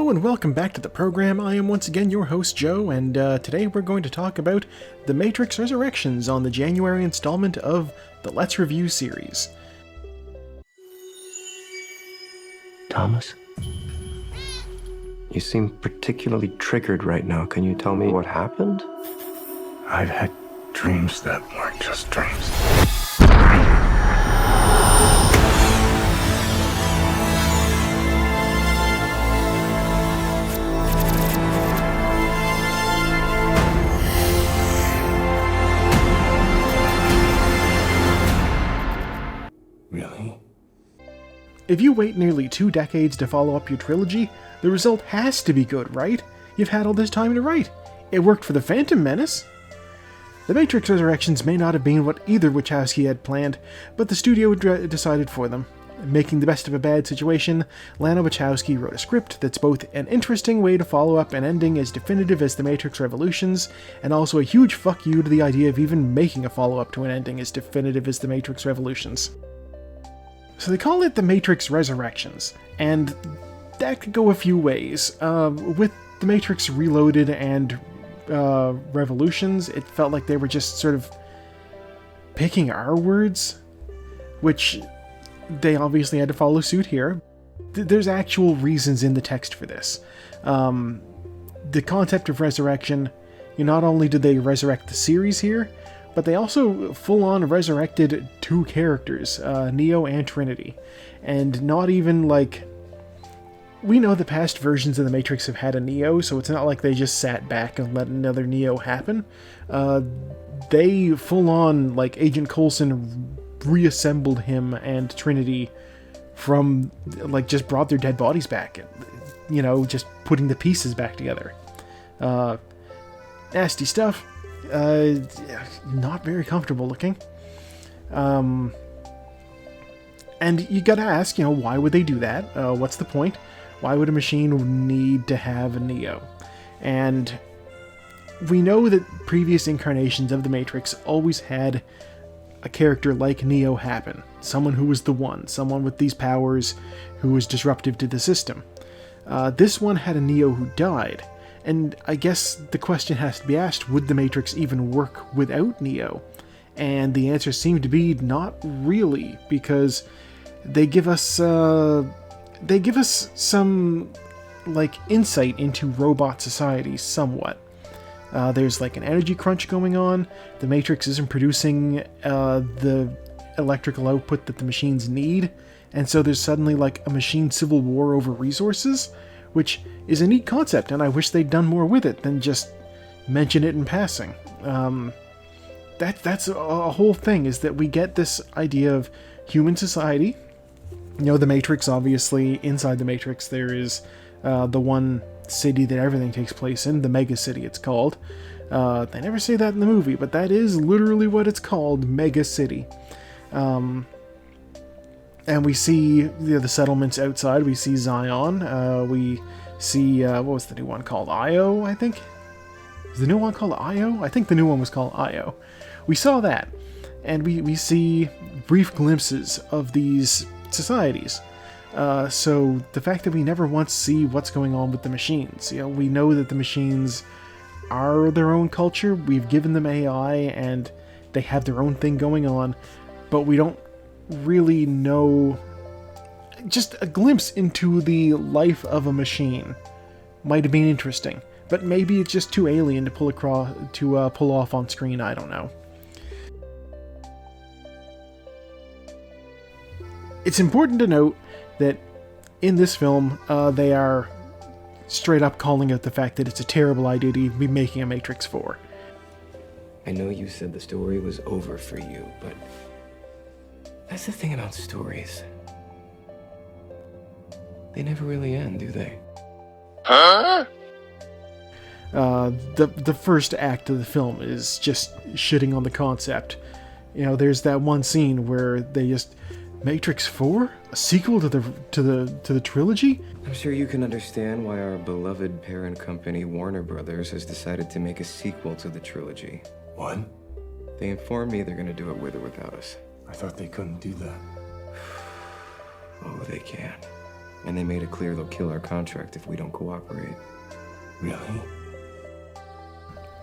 Hello and welcome back to the program. I am once again your host Joe, and today we're going to talk about The Matrix Resurrections on the January installment of the Let's Review series. Thomas? You seem particularly triggered right now. Can you tell me what happened? I've had dreams that weren't just dreams. Really? If you wait nearly 2 decades to follow up your trilogy, the result has to be good, right? You've had all this time to write. It worked for The Phantom Menace. The Matrix Resurrections may not have been what either Wachowski had planned, but the studio decided for them. Making the best of a bad situation, Lana Wachowski wrote a script that's both an interesting way to follow up an ending as definitive as The Matrix Revolutions, and also a huge fuck you to the idea of even making a follow-up to an ending as definitive as The Matrix Revolutions. So they call it The Matrix Resurrections, and that could go a few ways. With The Matrix Reloaded and Revolutions, it felt like they were just sort of picking our words, which they obviously had to follow suit here. There's actual reasons in the text for this. The concept of resurrection, not only did they resurrect the series here, but they also full-on resurrected 2 characters, Neo and Trinity. And not even like... We know the past versions of the Matrix have had a Neo, so it's not like they just sat back and let another Neo happen. They full-on, like Agent Coulson, reassembled him and Trinity from, like, just brought their dead bodies back. Just putting the pieces back together. Nasty stuff. Not very comfortable looking. And you gotta ask, why would they do that? What's the point? Why would a machine need to have a Neo? And we know that previous incarnations of the Matrix always had a character like Neo happen. Someone who was the one. Someone with these powers who was disruptive to the system. This one had a Neo who died. And I guess the question has to be asked, would the Matrix even work without Neo? And the answer seemed to be not really, because they give us some, like, insight into robot society somewhat. There's like an energy crunch going on. The Matrix isn't producing the electrical output that the machines need, and so there's suddenly like a machine civil war over resources, which is a neat concept, and I wish they'd done more with it than just mention it in passing. That's a whole thing, is that we get this idea of human society. The Matrix, obviously, inside the Matrix, there is the one city that everything takes place in, the Mega City it's called. They never say that in the movie, but that is literally what it's called, Mega City. And we see the settlements outside. We see Zion. We see, what was the new one called? Io, I think? Was the new one called Io? I think the new one was called Io. We saw that. And we see brief glimpses of these societies. So the fact that we never once see what's going on with the machines. We know that the machines are their own culture. We've given them AI and they have their own thing going on. But we don't really know. Just a glimpse into the life of a machine might have been interesting, but maybe it's just too alien to pull off on screen. I don't know. It's important to note that in this film, they are straight up calling out the fact that it's a terrible idea to be making a Matrix 4. I know you said the story was over for you, but that's the thing about stories. They never really end, do they? Huh? The first act of the film is just shitting on the concept. There's that one scene where they just... Matrix 4? A sequel to the trilogy? I'm sure you can understand why our beloved parent company, Warner Brothers, has decided to make a sequel to the trilogy. What? They informed me they're going to do it with or without us. I thought they couldn't do that. Oh, they can. And they made it clear they'll kill our contract if we don't cooperate. Really?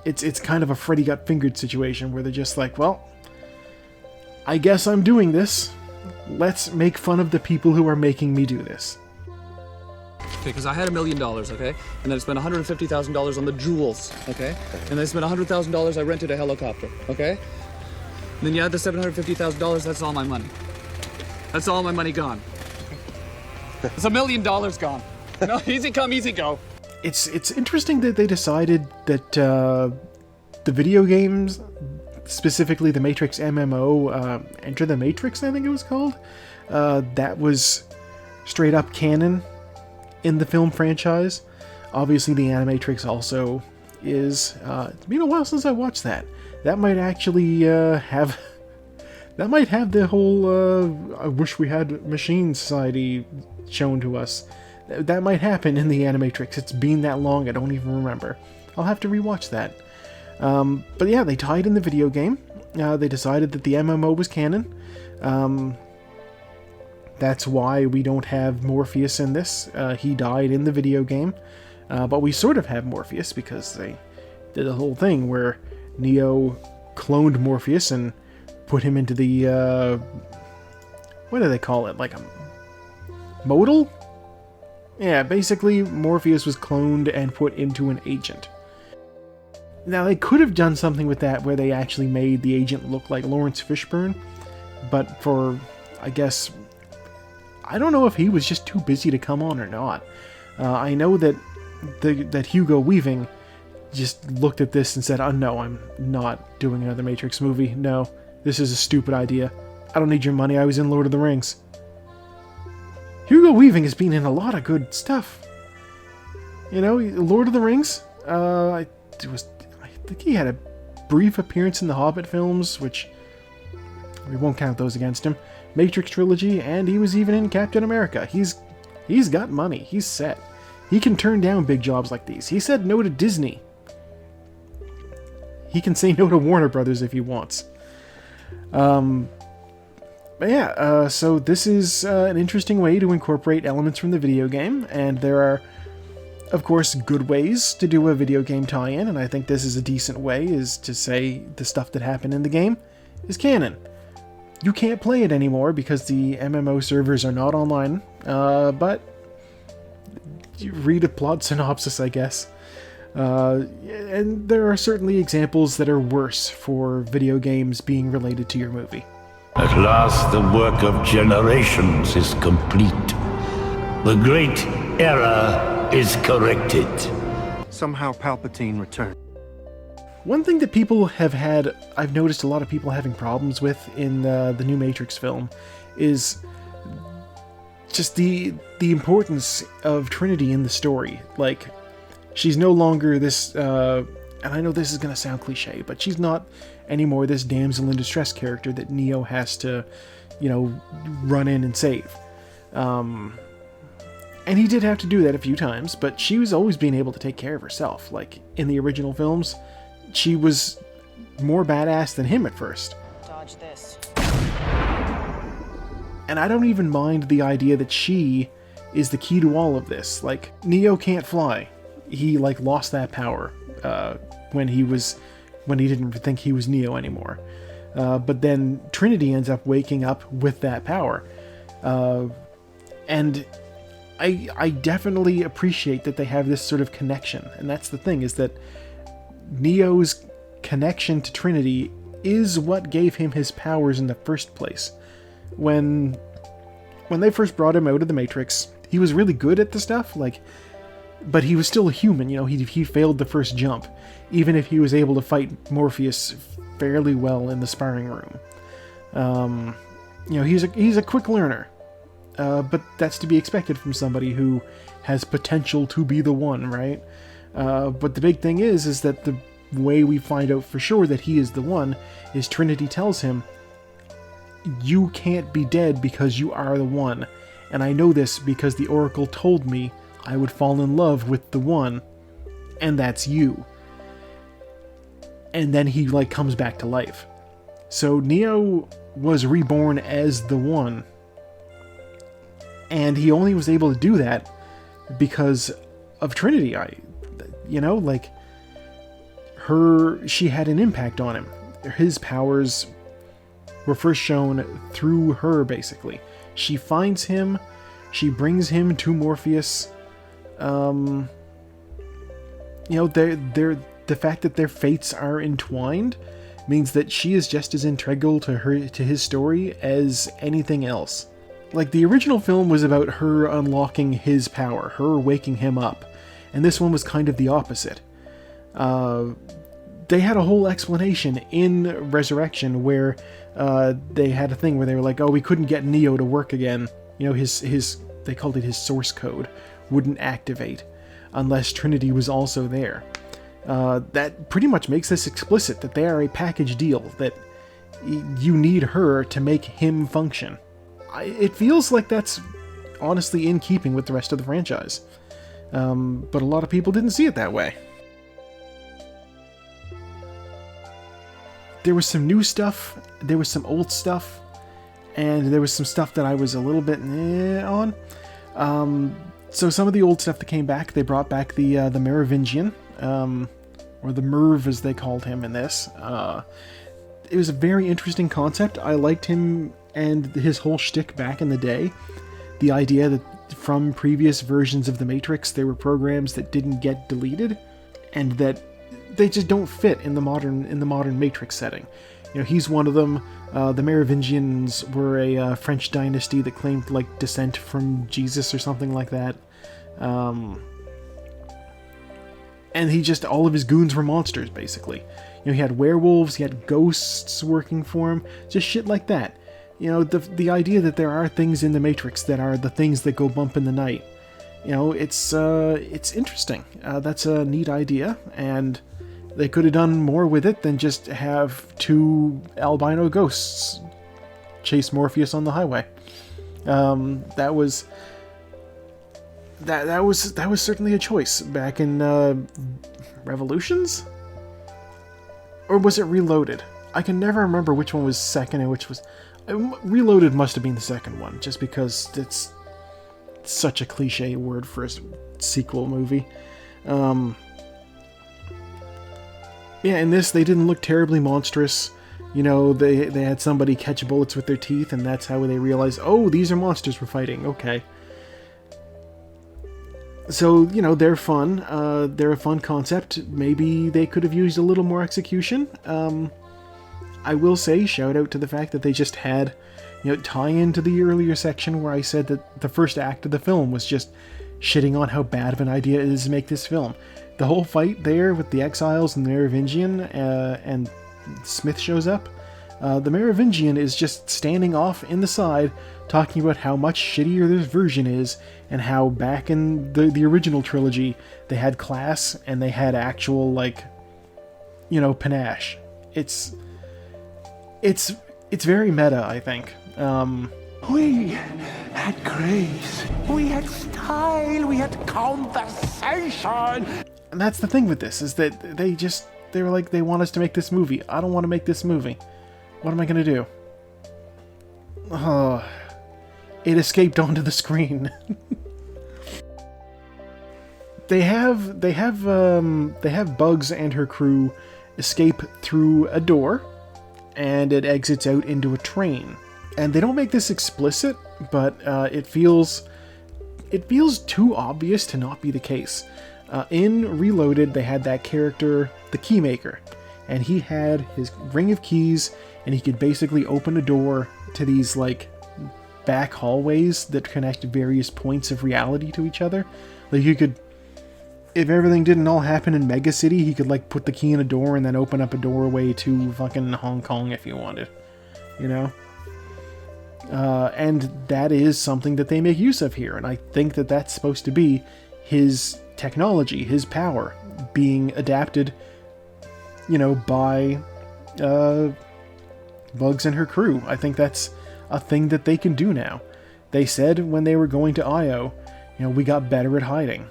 It's kind of a Freddy got fingered situation where they're just like, well, I guess I'm doing this. Let's make fun of the people who are making me do this. Okay, because I had $1 million, okay? And then I spent $150,000 on the jewels, okay? And then I spent $100,000, I rented a helicopter, okay? And then you add the $750,000, that's all my money. That's all my money gone. It's $1 million gone. No, easy come, easy go. It's interesting that they decided that the video games, specifically the Matrix MMO, Enter the Matrix, I think it was called, that was straight up canon in the film franchise. Obviously, the Animatrix also is. It's been a while since I watched that. That might actually have. That might have the whole I wish we had Machine Society shown to us. That might happen in the Animatrix. It's been that long, I don't even remember. I'll have to rewatch that. But yeah, they tied in the video game. They decided that the MMO was canon. That's why we don't have Morpheus in this. He died in the video game. But we sort of have Morpheus because they did the whole thing where Neo cloned Morpheus and put him into the, what do they call it? Like a modal? Yeah, basically Morpheus was cloned and put into an agent. Now, they could have done something with that where they actually made the agent look like Lawrence Fishburne, but for, I guess, I don't know if he was just too busy to come on or not. I know that that Hugo Weaving just looked at this and said, oh no, I'm not doing another Matrix movie. No, this is a stupid idea. I don't need your money, I was in Lord of the Rings. Hugo Weaving has been in a lot of good stuff. You know, Lord of the Rings, I think he had a brief appearance in the Hobbit films, which we won't count those against him. Matrix trilogy, and he was even in Captain America. He's got money. He's set. He can turn down big jobs like these. He said no to Disney. He can say no to Warner Brothers if he wants. But yeah, so this is an interesting way to incorporate elements from the video game, and there are, of course, good ways to do a video game tie-in, and I think this is a decent way, is to say the stuff that happened in the game is canon. You can't play it anymore because the MMO servers are not online, but you read a plot synopsis, I guess. And there are certainly examples that are worse for video games being related to your movie. At last, the work of generations is complete. The great error is corrected. Somehow Palpatine returned. One thing that people have had, I've noticed a lot of people having problems with in the new Matrix film, is just the importance of Trinity in the story. Like, she's no longer this, and I know this is going to sound cliche, but she's not anymore this damsel in distress character that Neo has to, you know, run in and save. And he did have to do that a few times, but she was always being able to take care of herself. Like, in the original films, she was more badass than him at first. Dodge this. And I don't even mind the idea that she is the key to all of this. Like, Neo can't fly. He, like, lost that power when he didn't think he was Neo anymore. But then Trinity ends up waking up with that power. And I definitely appreciate that they have this sort of connection. And that's the thing, is that Neo's connection to Trinity is what gave him his powers in the first place. When they first brought him out of the Matrix, he was really good at the stuff, like, but he was still a human, you know, he failed the first jump, even if he was able to fight Morpheus fairly well in the sparring room. You know, he's a quick learner, but that's to be expected from somebody who has potential to be the one, right? But the big thing is that the way we find out for sure that he is the one is Trinity tells him, you can't be dead because you are the one. And I know this because the Oracle told me I would fall in love with the one, and that's you. And then he, like, comes back to life. So Neo was reborn as the one And he only was able to do that because of Trinity. She had an impact on him. His powers were first shown through her, basically. She finds him, she brings him to Morpheus. The fact that their fates are entwined means that she is just as integral to his story as anything else. Like, the original film was about her unlocking his power, her waking him up, and this one was kind of the opposite. They had a whole explanation in Resurrection where they had a thing where they were like, oh, we couldn't get Neo to work again. They called it his source code, wouldn't activate unless Trinity was also there. That pretty much makes this explicit, that they are a package deal, that you need her to make him function. It feels like that's honestly in keeping with the rest of the franchise. But a lot of people didn't see it that way. There was some new stuff, there was some old stuff, and there was some stuff that I was a little bit on. So some of the old stuff that came back, they brought back the Merovingian, or the Merv as they called him in this. It was a very interesting concept. I liked him and his whole shtick back in the day. The idea that from previous versions of the Matrix, there were programs that didn't get deleted, and that they just don't fit in the modern Matrix setting. He's one of them. The Merovingians were a French dynasty that claimed like descent from Jesus or something like that. And all of his goons were monsters, basically. He had werewolves, he had ghosts working for him, just shit like that. The idea that there are things in the Matrix that are the things that go bump in the night. It's interesting. That's a neat idea, and they could have done more with it than just have two albino ghosts chase Morpheus on the highway. That was certainly a choice back in Revolutions, or was it Reloaded? I can never remember which one was second and which was. Reloaded must have been the second one, just because it's such a cliche word for a sequel movie. In this, they didn't look terribly monstrous. They had somebody catch bullets with their teeth, and that's how they realized, oh, these are monsters we're fighting, okay. So, they're fun. They're a fun concept. Maybe they could have used a little more execution. I will say, shout out to the fact that they just had, tie into the earlier section where I said that the first act of the film was just shitting on how bad of an idea it is to make this film. The whole fight there with the Exiles and the Merovingian, and Smith shows up. The Merovingian is just standing off in the side, talking about how much shittier this version is, and how back in the original trilogy, they had class, and they had actual, panache. It's very meta, I think. We had grace, we had style, we had conversation. And that's the thing with this, is that they were like, they want us to make this movie. I don't want to make this movie. What am I going to do? Oh, it escaped onto the screen. They have Bugs and her crew escape through a door, and it exits out into a train. And they don't make this explicit, but it feels too obvious to not be the case. In Reloaded, they had that character, the Keymaker, and he had his ring of keys, and he could basically open a door to these back hallways that connect various points of reality to each other. You could, if everything didn't all happen in Mega City, he could put the key in a door and then open up a doorway to fucking Hong Kong if you wanted, and that is something that they make use of here, and I think that that's supposed to be his technology, his power, being adapted, by Bugs and her crew. I think that's a thing that they can do now. They said when they were going to IO, we got better at hiding.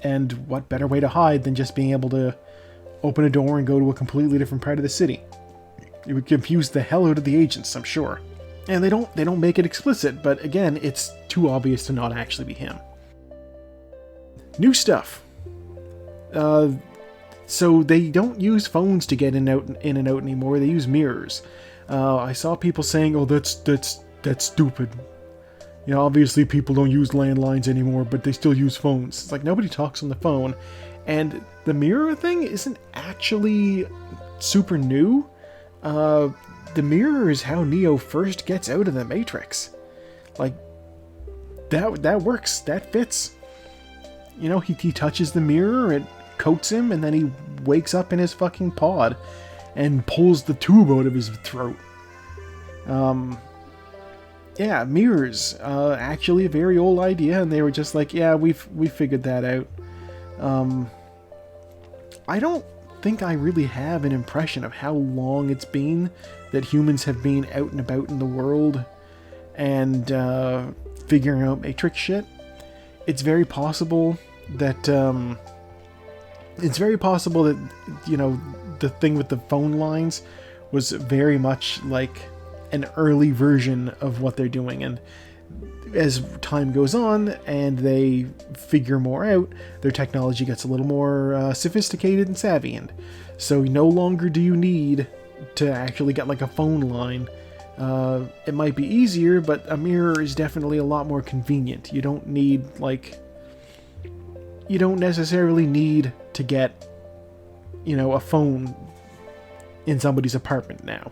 And what better way to hide than just being able to open a door and go to a completely different part of the city? It would confuse the hell out of the agents, I'm sure. And they don't make it explicit, but again, it's too obvious to not actually be him. New stuff. So they don't use phones to get in and out anymore. They use mirrors. I saw people saying, "Oh, that's stupid." You know, obviously people don't use landlines anymore, but they still use phones. It's like nobody talks on the phone, and the mirror thing isn't actually super new. The mirror is how Neo first gets out of the Matrix. Like, that works. That fits. You know, he touches the mirror, it coats him, and then he wakes up in his fucking pod and pulls the tube out of his throat. Yeah, mirrors. Actually a very old idea, and they were just like, yeah, we figured that out. I don't think I really have an impression of how long it's been that humans have been out and about in the world and figuring out Matrix shit. It's very possible that you know, the thing with the phone lines was very much like an early version of what they're doing, and as time goes on and they figure more out, their technology gets a little more sophisticated and savvy, and so no longer do you need to actually get like a phone line. It might be easier, but a mirror is definitely a lot more convenient. You don't necessarily need to get, you know, a phone in somebody's apartment now.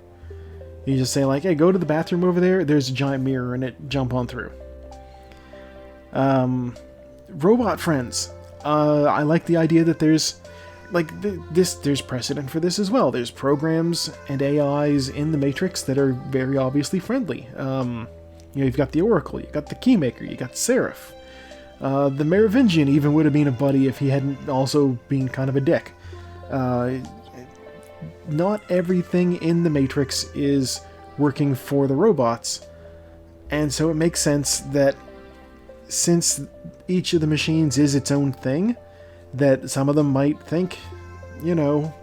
You just say like, hey, go to the bathroom over there, there's a giant mirror in it, jump on through. Robot friends. I like the idea that there's like there's precedent for this as well. There's programs and AIs in the Matrix that are very obviously friendly. You know, you've got the Oracle, you've got the Keymaker, you got Seraph. The Merovingian even would have been a buddy if he hadn't also been kind of a dick. Not everything in the Matrix is working for the robots, and so it makes sense that since each of the machines is its own thing, that some of them might think, you know,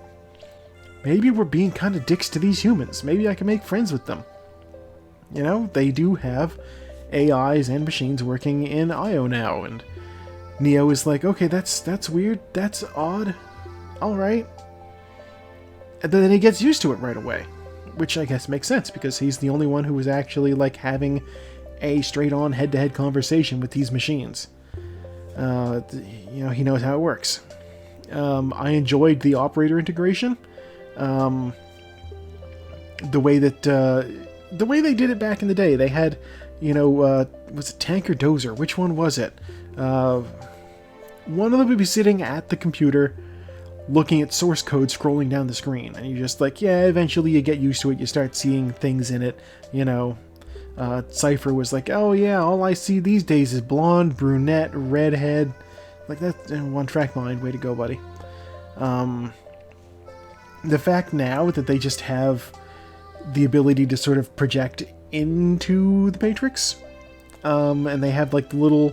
maybe we're being kind of dicks to these humans. Maybe I can make friends with them. You know, they do have AIs and machines working in Io now, and Neo is like, okay, that's weird, that's odd, alright. And then he gets used to it right away, which I guess makes sense, because he's the only one who was actually like having a straight-on head-to-head conversation with these machines. You know, he knows how it works. I enjoyed the operator integration. The way they did it back in the day. They had, you know, was it Tank or Dozer? Which one was it? One of them would be sitting at the computer, looking at source code scrolling down the screen, and you're just like, yeah, eventually you get used to it, you start seeing things in it, you know. Cypher was like, oh yeah, all I see these days is blonde, brunette, redhead. Like, that's one track mind, way to go, buddy. The fact now that they just have the ability to sort of project into the Matrix, and they have like the little,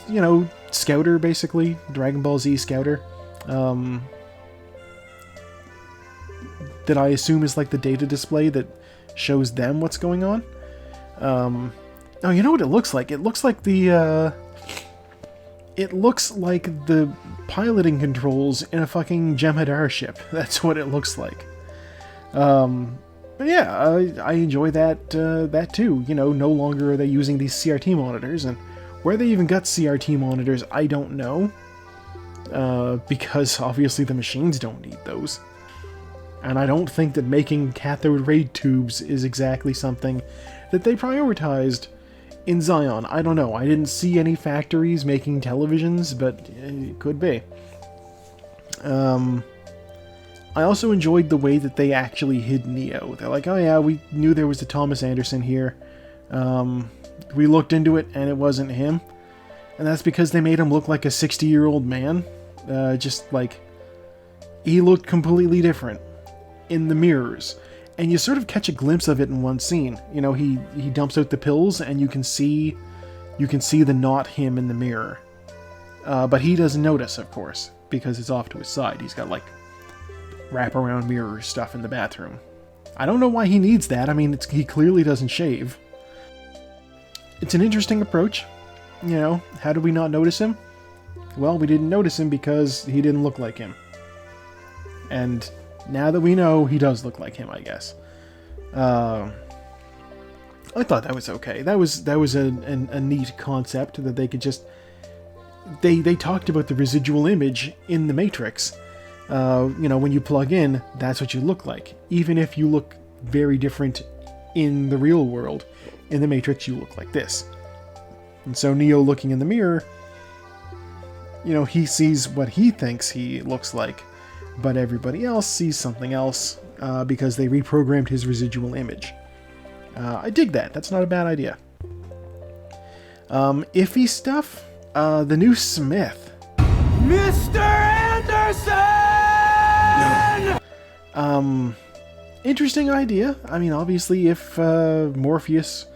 you know, scouter, basically, Dragon Ball Z scouter, that I assume is like the data display that shows them what's going on. Oh, you know what it looks like? It looks like the piloting controls in a fucking Jem'Hadar ship. That's what it looks like. But yeah, I enjoy that too. You know, no longer are they using these CRT monitors, and where they even got CRT monitors, I don't know. Because obviously the machines don't need those. And I don't think that making cathode ray tubes is exactly something that they prioritized in Zion. I don't know. I didn't see any factories making televisions, but it could be. I also enjoyed the way that they actually hid Neo. They're like, oh yeah, we knew there was a Thomas Anderson here. We looked into it and it wasn't him. And that's because they made him look like a 60-year-old man. Just like, he looked completely different in the mirrors. And you sort of catch a glimpse of it in one scene. You know, he dumps out the pills and you can see the not him in the mirror. But he doesn't notice, of course, because it's off to his side. He's got like wraparound mirror stuff in the bathroom. I don't know why he needs that. I mean, he clearly doesn't shave. It's an interesting approach. You know, how did we not notice him? Well, we didn't notice him because he didn't look like him. And now that we know, he does look like him, I guess. I thought that was okay. That was a neat concept that they could just... They talked about the residual image in the Matrix. You know, when you plug in, that's what you look like. Even if you look very different in the real world, in the Matrix you look like this. And so Neo looking in the mirror, you know, he sees what he thinks he looks like, but everybody else sees something else because they reprogrammed his residual image. I dig that. That's not a bad idea. Iffy stuff. The new Smith. Mr. Anderson! Interesting idea. I mean, obviously, if Morpheus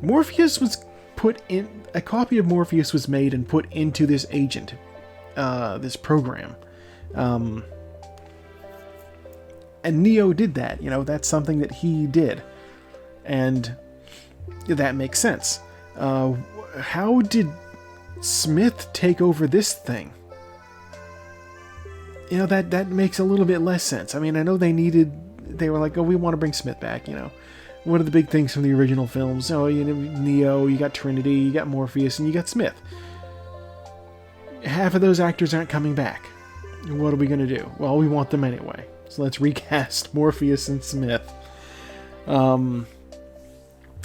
was put in, a copy of Morpheus was made and put into this agent, this program, and Neo did that. You know, that's something that he did, and that makes sense. How did Smith take over this thing? You know, that makes a little bit less sense. I mean, I know they were like, oh, we want to bring Smith back, you know. One of the big things from the original films, oh, you know, Neo, you got Trinity, you got Morpheus, and you got Smith. Half of those actors aren't coming back. What are we going to do? Well, we want them anyway. So let's recast Morpheus and Smith.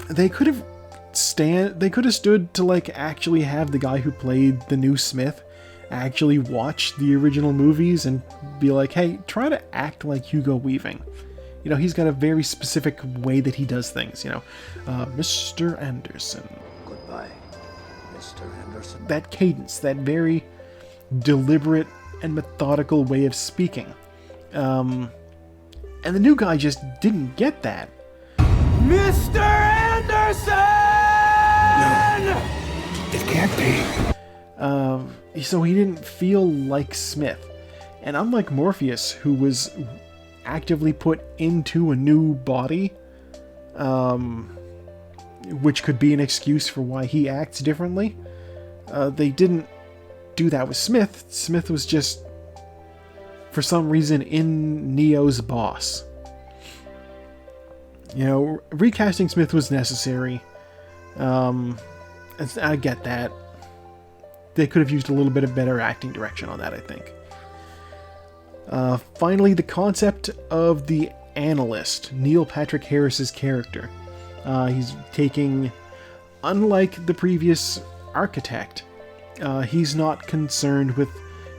They could have stood to, like, actually have the guy who played the new Smith actually watch the original movies and be like, hey, try to act like Hugo Weaving. You know, he's got a very specific way that he does things, you know. Mr. Anderson. Goodbye, Mr. Anderson. That cadence, that very deliberate and methodical way of speaking. And the new guy just didn't get that. Mr. Anderson! No, it can't be. So he didn't feel like Smith. And unlike Morpheus, who was actively put into a new body, which could be an excuse for why he acts differently, they didn't do that with Smith. Smith was just, for some reason, in Neo's boss. You know, recasting Smith was necessary. I get that. They could have used a little bit of better acting direction on that, I think. Finally, the concept of the analyst, Neil Patrick Harris's character. He's taking, unlike the previous architect, he's not concerned with,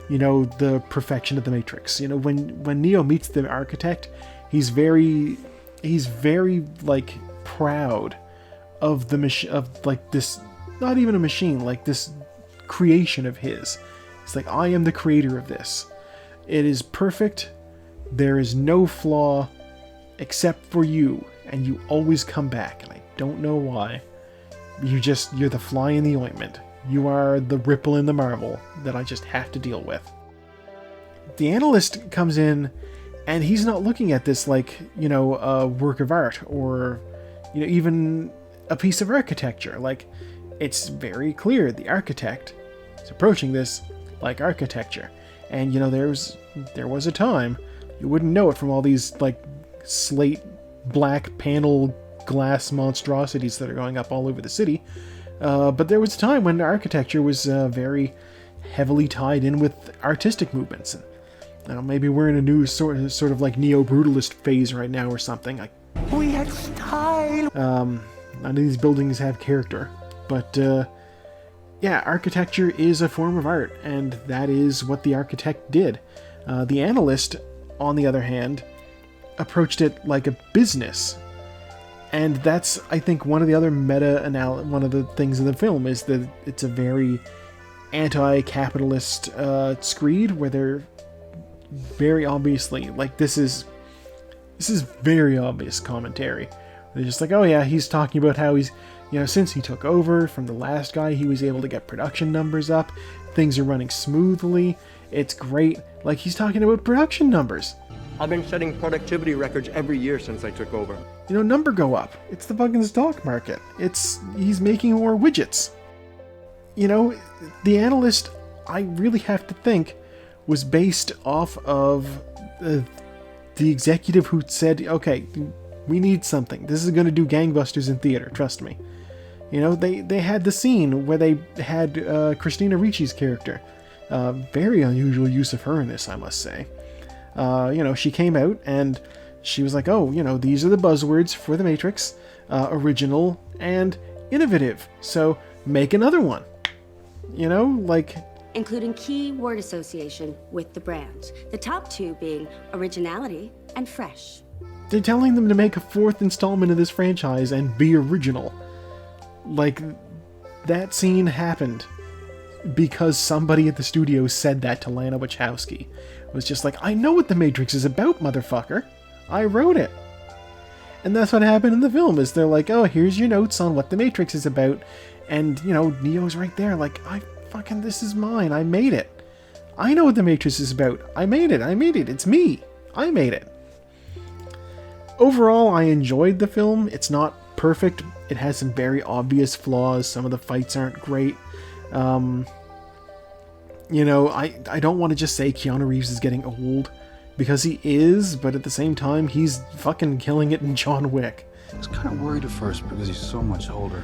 you know, the perfection of the Matrix. You know, when Neo meets the architect, he's very like proud of the machine, of like this, not even a machine, like this creation of his. It's like, I am the creator of this. It is perfect. There is no flaw except for you, and you always come back, and I don't know why. You're the fly in the ointment. You are the ripple in the marble that I just have to deal with. The analyst comes in, and he's not looking at this like, you know, a work of art or, you know, even a piece of architecture. Like, it's very clear the architect is approaching this like architecture. And, you know, there was a time, you wouldn't know it from all these, like, slate black panel glass monstrosities that are going up all over the city. But there was a time when architecture was very heavily tied in with artistic movements. And, I don't know, maybe we're in a new sort of like neo-brutalist phase right now or something. We had style. None of these buildings have character, but yeah, architecture is a form of art, and that is what the architect did. The analyst, on the other hand, approached it like a business, and that's, I think, one of the other one of the things in the film is that it's a very anti-capitalist screed, where they're very obviously, like, this is very obvious commentary. They're just like, oh yeah, he's talking about how he's, you know, since he took over from the last guy, he was able to get production numbers up. Things are running smoothly. It's great. Like, he's talking about production numbers. I've been setting productivity records every year since I took over. You know, number go up. It's the fucking stock market. He's making more widgets. You know, the analyst, I really have to think, was based off of the executive who said, okay, we need something. This is going to do gangbusters in theater, trust me. You know, they had the scene where they had Christina Ricci's character. Very unusual use of her in this, I must say. You know, she came out and she was like, oh, you know, these are the buzzwords for The Matrix. Original and innovative. So make another one. You know, like... Including key word association with the brand. The top two being originality and fresh. They're telling them to make a fourth installment of this franchise and be original. Like, that scene happened because somebody at the studio said that to Lana Wachowski. It was just like, I know what The Matrix is about, motherfucker. I wrote it. And that's what happened in the film, is they're like, oh, here's your notes on what The Matrix is about. And, you know, Neo's right there like, this is mine. I made it. I know what The Matrix is about. I made it. It's me. I made it. Overall, I enjoyed the film. It's not perfect. It has some very obvious flaws. Some of the fights aren't great. You know, I don't want to just say Keanu Reeves is getting old, because he is, but at the same time, he's fucking killing it in John Wick. I was kind of worried at first because he's so much older.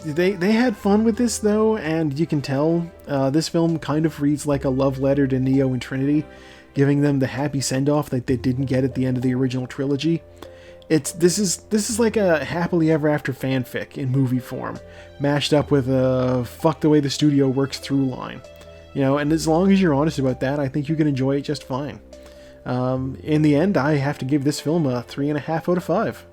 They had fun with this, though, and you can tell this film kind of reads like a love letter to Neo and Trinity, giving them the happy send-off that they didn't get at the end of the original trilogy. This is like a happily ever after fanfic in movie form, mashed up with a fuck the way the studio works through line. You know, and as long as you're honest about that, I think you can enjoy it just fine. In the end, I have to give this film a 3.5 out of 5.